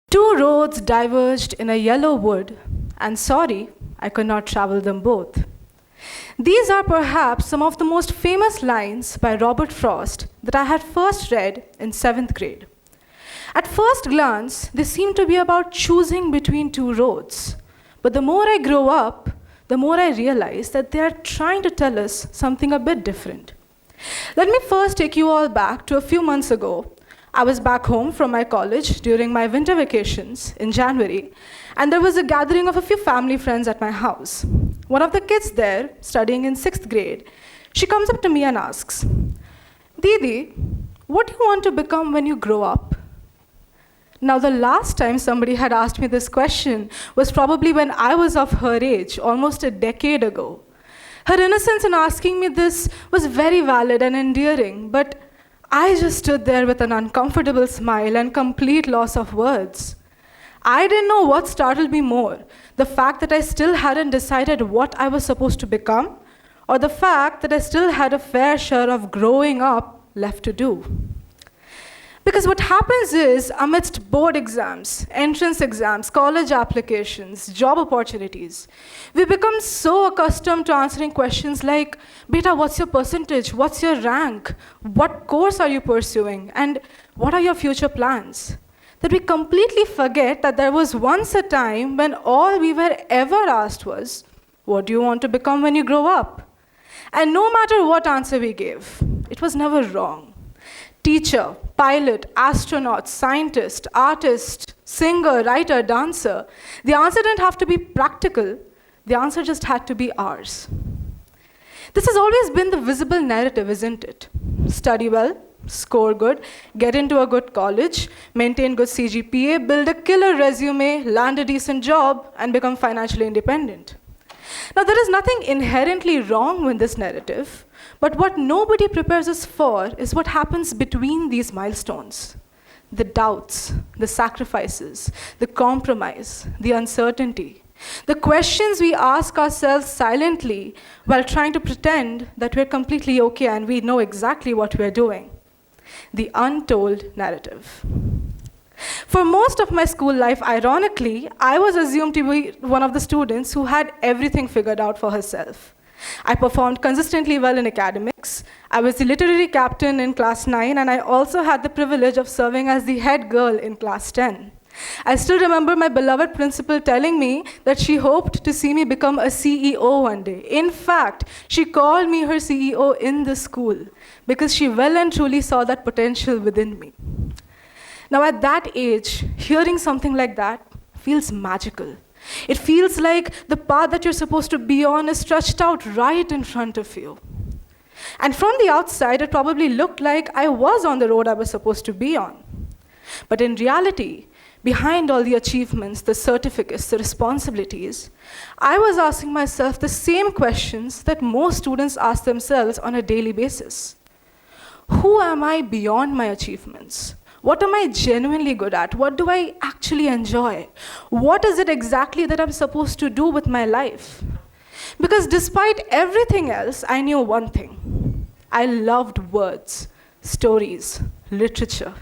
Two roads diverged in a yellow wood, and sorry, I could not travel them both. These are perhaps some of the most famous lines by Robert Frost that I had first read in 7th grade. At first glance, they seem to be about choosing between two roads. But the more I grow up, the more I realize that they are trying to tell us something a bit different. Let me first take you all back to a few months ago. I was back home from my college during my winter vacations in January, and there was a gathering of a few family friends at my house. One of the kids there, studying in 6th grade, she comes up to me and asks, "Didi, what do you want to become when you grow up?" Now, the last time somebody had asked me this question was probably when I was of her age, almost a decade ago. Her innocence in asking me this was very valid and endearing, but I just stood there with an uncomfortable smile and complete loss of words. I didn't know what startled me more, the fact that I still hadn't decided what I was supposed to become, or the fact that I still had a fair share of growing up left to do. Because what happens is, amidst board exams, entrance exams, college applications, job opportunities, we become so accustomed to answering questions like, "Beta, what's your percentage? What's your rank? What course are you pursuing? And what are your future plans?" That we completely forget that there was once a time when all we were ever asked was, "What do you want to become when you grow up?" And no matter what answer we gave, it was never wrong. Teacher, pilot, astronaut, scientist, artist, singer, writer, dancer. The answer didn't have to be practical. The answer just had to be ours. This has always been the visible narrative, isn't it? Study well, score good, get into a good college, maintain good CGPA, build a killer resume, land a decent job, and become financially independent. Now, there is nothing inherently wrong with this narrative, but what nobody prepares us for is what happens between these milestones. The doubts, the sacrifices, the compromise, the uncertainty, the questions we ask ourselves silently while trying to pretend that we're completely okay and we know exactly what we're doing. The untold narrative. For most of my school life, ironically, I was assumed to be one of the students who had everything figured out for herself. I performed consistently well in academics. I was the literary captain in class 9, and I also had the privilege of serving as the head girl in class 10. I still remember my beloved principal telling me that she hoped to see me become a CEO one day. In fact, she called me her CEO in the school because she well and truly saw that potential within me. Now, at that age, hearing something like that feels magical. It feels like the path that you're supposed to be on is stretched out right in front of you. And from the outside, it probably looked like I was on the road I was supposed to be on. But in reality, behind all the achievements, the certificates, the responsibilities, I was asking myself the same questions that most students ask themselves on a daily basis. Who am I beyond my achievements? What am I genuinely good at? What do I actually enjoy? What is it exactly that I'm supposed to do with my life? Because despite everything else, I knew one thing. I loved words, stories, literature.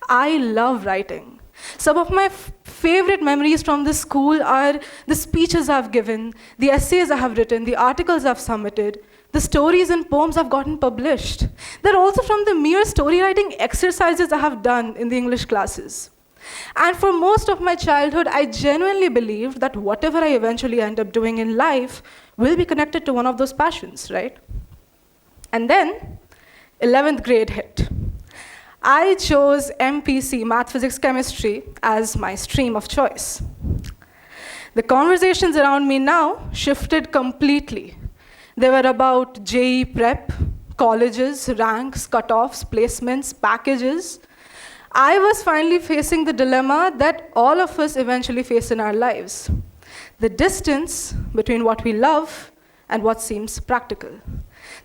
I love writing. Some of my favorite memories from this school are the speeches I've given, the essays I have written, the articles I've submitted, the stories and poems I've gotten published. They're also from the mere story writing exercises I have done in the English classes. And for most of my childhood, I genuinely believed that whatever I eventually end up doing in life will be connected to one of those passions, right? And then, 11th grade hit. I chose MPC, Math, Physics, Chemistry, as my stream of choice. The conversations around me now shifted completely. They were about JEE prep, colleges, ranks, cutoffs, placements, packages. I was finally facing the dilemma that all of us eventually face in our lives. The distance between what we love and what seems practical.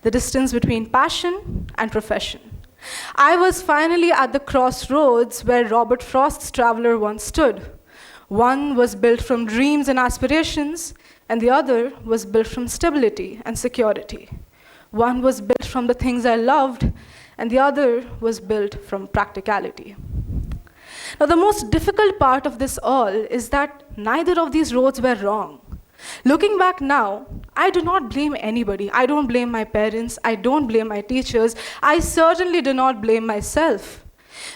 The distance between passion and profession. I was finally at the crossroads where Robert Frost's Traveler once stood. One was built from dreams and aspirations, and the other was built from stability and security. One was built from the things I loved, and the other was built from practicality. Now, the most difficult part of this all is that neither of these roads were wrong. Looking back now, I do not blame anybody. I don't blame my parents. I don't blame my teachers. I certainly do not blame myself.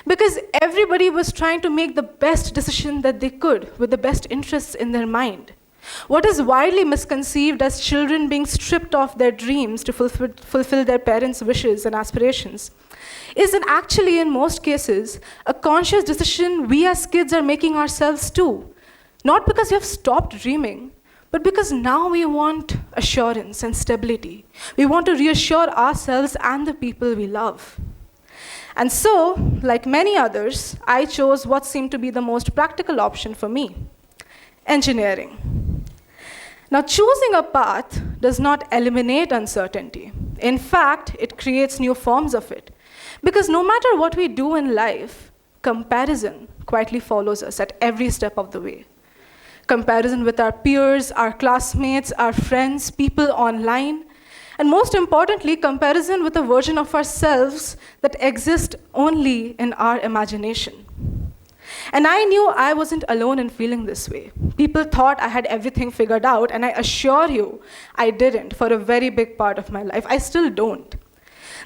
Because everybody was trying to make the best decision that they could with the best interests in their mind. What is widely misconceived as children being stripped of their dreams to fulfill their parents' wishes and aspirations is actually, in most cases, a conscious decision we as kids are making ourselves too. Not because we have stopped dreaming, but because now we want assurance and stability. We want to reassure ourselves and the people we love. And so, like many others, I chose what seemed to be the most practical option for me: engineering. Now, choosing a path does not eliminate uncertainty. In fact, it creates new forms of it. Because no matter what we do in life, comparison quietly follows us at every step of the way. Comparison with our peers, our classmates, our friends, people online, and most importantly, comparison with a version of ourselves that exists only in our imagination. And I knew I wasn't alone in feeling this way. People thought I had everything figured out, and I assure you, I didn't for a very big part of my life. I still don't.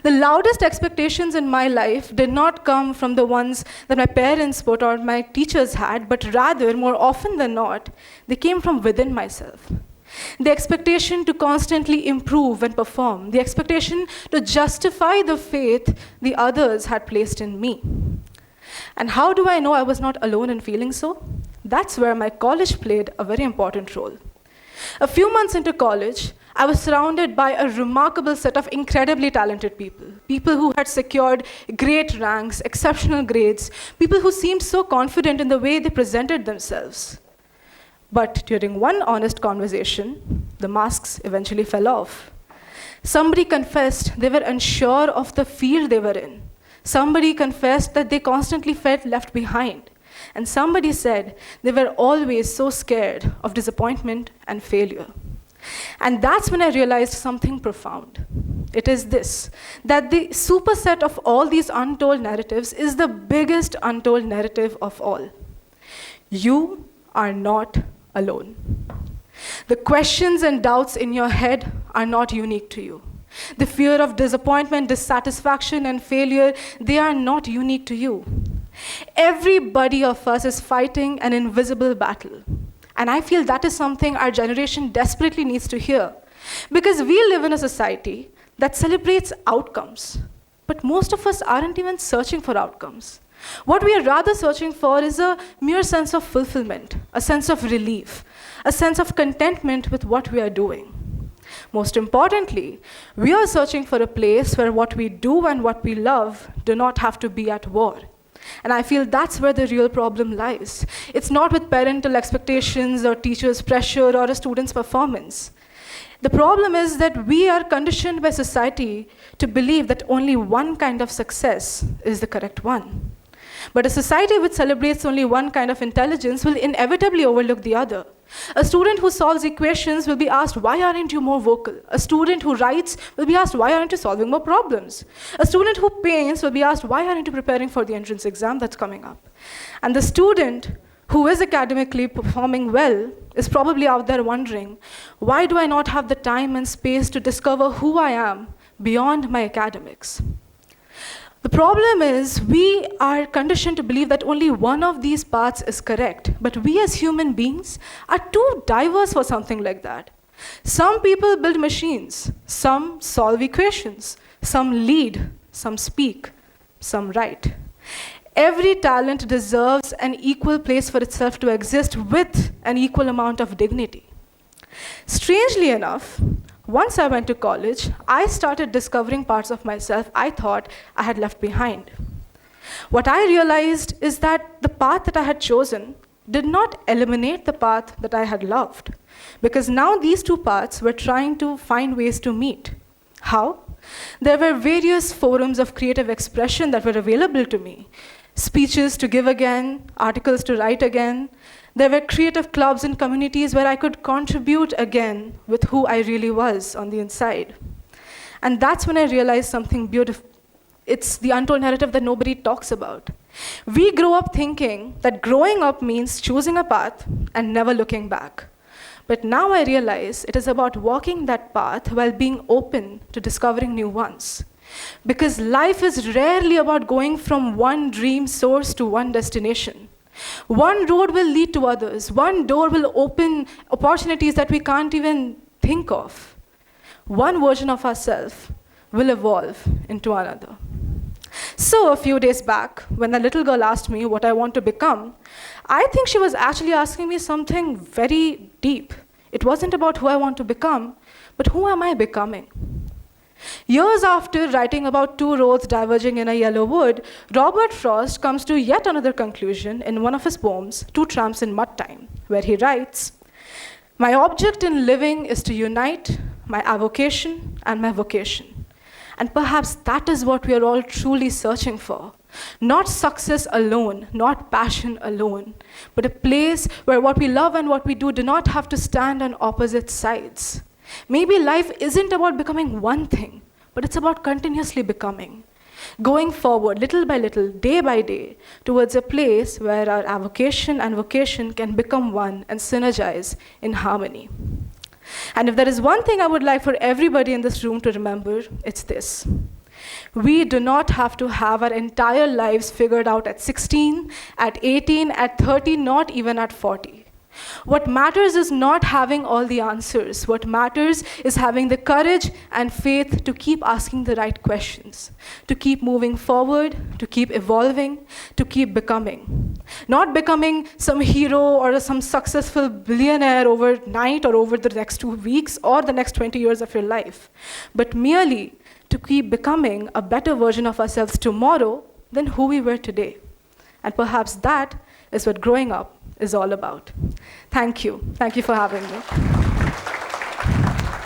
The loudest expectations in my life did not come from the ones that my parents put or my teachers had, but rather, more often than not, they came from within myself. The expectation to constantly improve and perform, the expectation to justify the faith the others had placed in me. And how do I know I was not alone in feeling so? That's where my college played a very important role. A few months into college, I was surrounded by a remarkable set of incredibly talented people. People who had secured great ranks, exceptional grades, people who seemed so confident in the way they presented themselves. But during one honest conversation, the masks eventually fell off. Somebody confessed they were unsure of the field they were in. Somebody confessed that they constantly felt left behind. And somebody said they were always so scared of disappointment and failure. And that's when I realized something profound. It is this, that the superset of all these untold narratives is the biggest untold narrative of all. You are not alone. The questions and doubts in your head are not unique to you. The fear of disappointment, dissatisfaction, and failure, they are not unique to you. Everybody of us is fighting an invisible battle. And I feel that is something our generation desperately needs to hear. Because we live in a society that celebrates outcomes. But most of us aren't even searching for outcomes. What we are rather searching for is a mere sense of fulfillment, a sense of relief, a sense of contentment with what we are doing. Most importantly, we are searching for a place where what we do and what we love do not have to be at war. And I feel that's where the real problem lies. It's not with parental expectations or teachers' pressure or a student's performance. The problem is that we are conditioned by society to believe that only one kind of success is the correct one. But a society which celebrates only one kind of intelligence will inevitably overlook the other. A student who solves equations will be asked, why aren't you more vocal? A student who writes will be asked, why aren't you solving more problems? A student who paints will be asked, why aren't you preparing for the entrance exam that's coming up? And the student who is academically performing well is probably out there wondering, why do I not have the time and space to discover who I am beyond my academics? The problem is we are conditioned to believe that only one of these paths is correct, but we as human beings are too diverse for something like that. Some people build machines, some solve equations, some lead, some speak, some write. Every talent deserves an equal place for itself to exist with an equal amount of dignity. Strangely enough, once I went to college, I started discovering parts of myself I thought I had left behind. What I realized is that the path that I had chosen did not eliminate the path that I had loved, because now these two paths were trying to find ways to meet. How? There were various forums of creative expression that were available to me. Speeches to give again, articles to write again. There were creative clubs and communities where I could contribute again with who I really was on the inside. And that's when I realized something beautiful. It's the untold narrative that nobody talks about. We grow up thinking that growing up means choosing a path and never looking back. But now I realize it is about walking that path while being open to discovering new ones. Because life is rarely about going from one dream source to one destination. One road will lead to others. One door will open opportunities that we can't even think of. One version of ourselves will evolve into another. So a few days back, when a little girl asked me what I want to become, I think she was actually asking me something very deep. It wasn't about who I want to become, but who am I becoming? Years after writing about two roads diverging in a yellow wood, Robert Frost comes to yet another conclusion in one of his poems, Two Tramps in Mud Time, where he writes, "My object in living is to unite my avocation and my vocation. And perhaps that is what we are all truly searching for. Not success alone, not passion alone, but a place where what we love and what we do not have to stand on opposite sides. Maybe life isn't about becoming one thing, but it's about continuously becoming. Going forward, little by little, day by day, towards a place where our avocation and vocation can become one and synergize in harmony." And if there is one thing I would like for everybody in this room to remember, it's this. We do not have to have our entire lives figured out at 16, at 18, at 30, not even at 40. What matters is not having all the answers. What matters is having the courage and faith to keep asking the right questions, to keep moving forward, to keep evolving, to keep becoming. Not becoming some hero or some successful billionaire overnight or over the next 2 weeks or the next 20 years of your life, but merely to keep becoming a better version of ourselves tomorrow than who we were today. And perhaps that is what growing up is all about. Thank you. Thank you for having me.